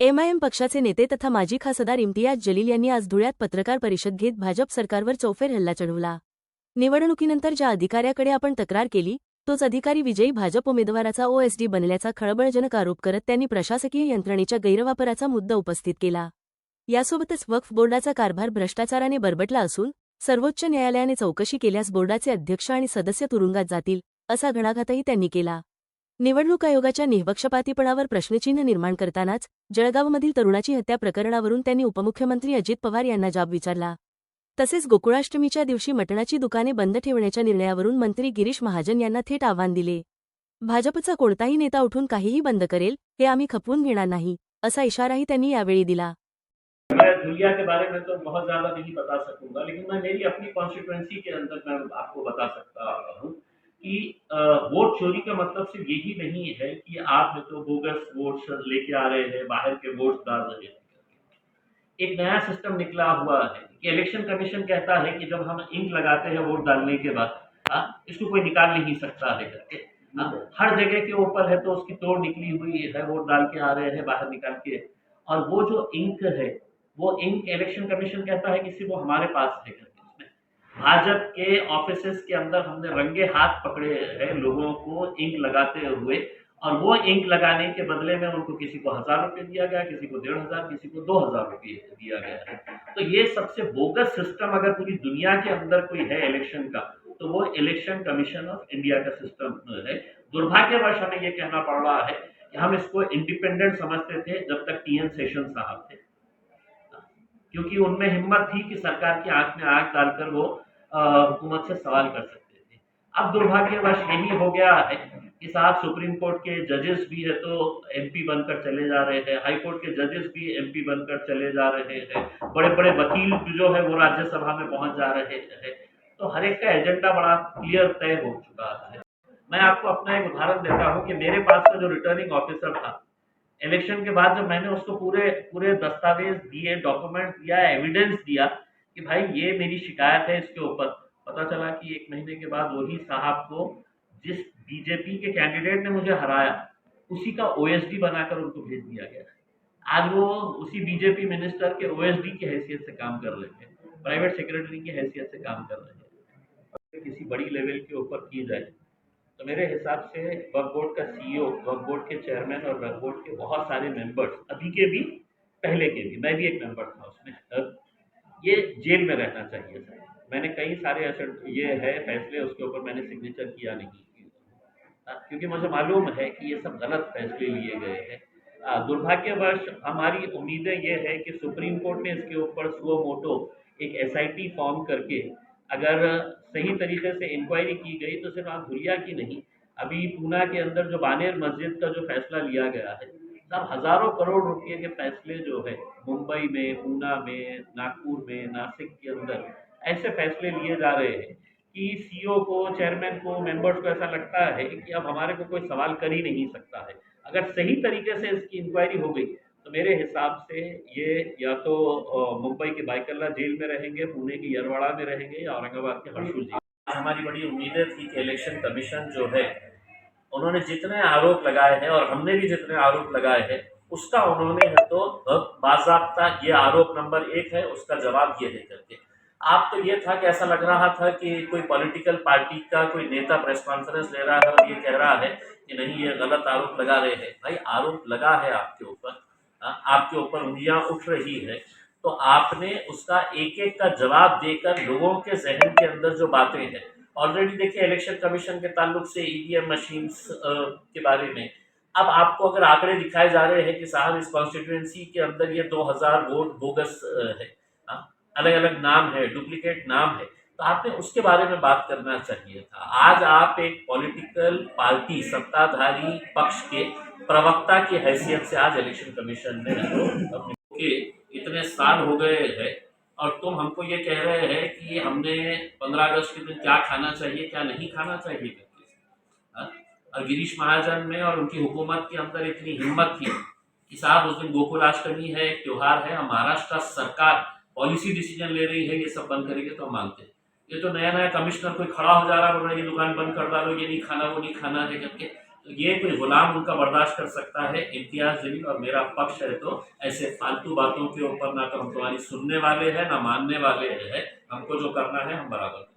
MIM पक्षाचे नेते तथा माजी खासदार इम्तियाज जलील यांनी आज धुळ्यात पत्रकार परिषद घेत भाजप सरकारवर चौफेर हल्ला चढवला. निवडणुकीनंतर ज्या अधिकाऱ्याकडे आपण तक्रार केली तोच अधिकारी विजयी भाजप उमेदवाराचा ओएसडी बनल्याचा खळबळजनक आरोप करत त्यांनी प्रशासकीय यंत्रणेच्या गैरवापराचा मुद्दा उपस्थित केला. यासोबतच वक्फ बोर्डाचा कारभार भ्रष्टाचाराने बरबटला असून सर्वोच्च न्यायालयाने चौकशी केल्यास बोर्डाचे अध्यक्ष आणि सदस्य तुरुंगात जातील असा घणाघातही त्यांनी केला. निवडणूक आयोगाच्या निःपक्षपातीपणावर प्रश्नचिन्ह निर्माण करतानाच जळगावमधील तरुणाची हत्या प्रकरणावरून त्यांनी उपमुख्यमंत्री अजित पवार यांना जाब विचारला. तसेच गोकुळाष्टमीच्या दिवशी मटणाची दुकाने बंद ठेवण्याच्या निर्णयावरून मंत्री गिरीश महाजन यांना थेट आव्हान दिले. भाजपचा कोणताही नेता उठून काहीही बंद करेल हे आम्ही खपवून घेणार नाही असा इशाराही त्यांनी यावेळी दिला. मैं दुनिया के बारे में तो बहुत ज़्यादा नहीं बता सकूंगा, लेकिन मैं मेरी अपनी कॉन्स्टिट्यूएंसी के अंदर मैं आपको बता सकता हूँ कि वोट चोरी का मतलब सिर्फ यही नहीं है कि आप तो बोगस वोट्स लेके आ रहे हैं, बाहर के वोट्स डाल रहे हैं। एक नया सिस्टम निकला हुआ है कि इलेक्शन कमीशन कहता है कि जब हम इंक लगाते हैं वोट डालने के बाद, इसको कोई निकाल नहीं सकता है करके। हर जगह के ऊपर है तो उसकी तोड़ निकली हुई है, वोट डाल के आ रहे हैं बाहर निकाल के, और वो जो इंक है वो इंक इलेक्शन कमीशन कहता है कि सिर्फ वो हमारे पास है करके। उसमें भाजपा के ऑफिसेस के अंदर हमने रंगे हाथ पकड़े हैं लोगों को इंक लगाते हुए, और वो इंक लगाने के बदले में उनको किसी को 1000 रुपये दिया गया, किसी को 1500, किसी को 2000 रुपये दिया गया है। तो ये सबसे बोगस सिस्टम अगर पूरी दुनिया के अंदर कोई है इलेक्शन का, तो वो इलेक्शन कमीशन ऑफ इंडिया का सिस्टम है। दुर्भाग्यवश हमें ये कहना पड़ रहा है कि हम इसको इंडिपेंडेंट समझते थे जब तक टीएन सेशन साहब थे, क्योंकि उनमें हिम्मत थी कि सरकार की आंख में आंख डालकर वो हुकूमत से सवाल कर सकते थे। अब दुर्भाग्यवश यही हो गया है कि साहब सुप्रीम कोर्ट के जजेस भी है तो एमपी बनकर चले जा रहे हैं, हाई कोर्ट के जजेस भी एमपी बनकर चले जा रहे हैं, बड़े बड़े वकील जो है वो राज्यसभा में पहुंच जा रहे हैं। तो हर एक का एजेंडा बड़ा क्लियर तय हो चुका है। मैं आपको अपना एक उदाहरण देता हूँ कि मेरे पास का जो रिटर्निंग ऑफिसर था, इलेक्शन के बाद जब मैंने उसको पूरे दस्तावेज दिए, डॉक्यूमेंट दिया, एविडेंस दिया कि भाई ये मेरी शिकायत है इसके ऊपर, पता चला कि 1 महीने के बाद वही साहब को जिस बीजेपी के कैंडिडेट ने मुझे हराया उसी का ओएसडी बनाकर उनको भेज दिया गया। आज वो उसी बीजेपी मिनिस्टर के ओएसडी की हैसियत से काम कर रहे हैं, प्राइवेट सेक्रेटरी की हैसियत से काम कर रहे हैं। किसी बड़ी लेवल के ऊपर की जाए तो मेरे हिसाब से वक्फ बोर्ड का सीईओ, वक्फ बोर्ड के चेयरमैन और वक्फ बोर्ड के बहुत सारे मेंबर्स, अभी के भी पहले के भी, मैं भी एक मेंबर था उसमें, ये जेल में रहना चाहिए था। मैंने कई सारे ऐसे ये है फैसले उसके ऊपर मैंने सिग्नेचर किया नहीं, क्योंकि मुझे मालूम है कि ये सब गलत फैसले लिए गए हैं। दुर्भाग्यवश हमारी उम्मीदें ये है कि सुप्रीम कोर्ट ने इसके ऊपर सुओ मोटो एक एसआईटी फॉर्म करके अगर सही तरीके से इंक्वायरी की गई तो सिर्फ आप धुलिया की नहीं, अभी पूना के अंदर जो बानेर मस्जिद का जो फैसला लिया गया है, सब हजारों करोड़ रुपए के फैसले जो है मुंबई में, पूना में, नागपुर में, नासिक के अंदर ऐसे फैसले लिए जा रहे हैं कि सीईओ को, चेयरमैन को, मेंबर्स को ऐसा लगता है कि अब हमारे को कोई सवाल कर ही नहीं सकता है। अगर सही तरीके से इसकी इंक्वायरी हो गई तो मेरे हिसाब से ये या तो मुंबई के बाइकल्ला जेल में रहेंगे, पुणे के यरवाड़ा में रहेंगे, या औरंगाबाद के हरसूल जेल। हमारी बड़ी उम्मीदें थी कि इलेक्शन कमीशन जो है उन्होंने जितने आरोप लगाए हैं और हमने भी जितने आरोप लगाए हैं उसका उन्होंने तो बाज़ाब्ता ये आरोप नंबर 1 है उसका जवाब ये दे करके। आप तो ये था कि ऐसा लग रहा था कि कोई पॉलिटिकल पार्टी का कोई नेता प्रेस कॉन्फ्रेंस ले रहा है और ये कह रहा है कि नहीं ये गलत आरोप लगा रहे हैं। भाई आरोप लगा है आपके ऊपर, आपके ऊपर उंगलियां उठ रही है, तो आपने उसका एक एक का जवाब देकर लोगों के जहन के अंदर जो बातें हैं, ऑलरेडी देखिए इलेक्शन कमीशन के ताल्लुक से ईवीएम मशीन्स के बारे में अब आपको अगर आंकड़े दिखाए जा रहे हैं कि साहब इस कॉन्स्टिट्यूएंसी के अंदर ये 2000 वोट बोगस है, अलग अलग नाम है, डुप्लीकेट नाम है, तो आपने उसके बारे में बात करना चाहिए था। आज आप एक पॉलिटिकल पार्टी, सत्ताधारी पक्ष के प्रवक्ता की हैसियत से आज इलेक्शन कमीशन ने अपने इतने साल हो गए हैं और तुम हमको ये कह रहे हैं कि हमने 15 अगस्त के दिन क्या खाना चाहिए, क्या नहीं खाना चाहिए करके। और गिरीश महाजन में और उनकी हुकूमत के अंदर इतनी हिम्मत थी कि साहब उस दिन गोकुलाष्टमी है, एक त्यौहार है, महाराष्ट्र सरकार पॉलिसी डिसीजन ले रही है, ये सब बंद करेंगे तो हम मानते हैं। ये तो नया नया कमिश्नर कोई खड़ा हो जा रहा है, बोल रहा है ये दुकान बंद कर डालो, ये नहीं खाना, वो नहीं खाना है करके। ये कोई गुलाम उनका बर्दाश्त कर सकता है? इम्तियाज जलील और मेरा पक्ष है तो ऐसे फालतू बातों के ऊपर ना तो हम तुम्हारी सुनने वाले हैं ना मानने वाले हैं। हमको जो करना है हम बराबर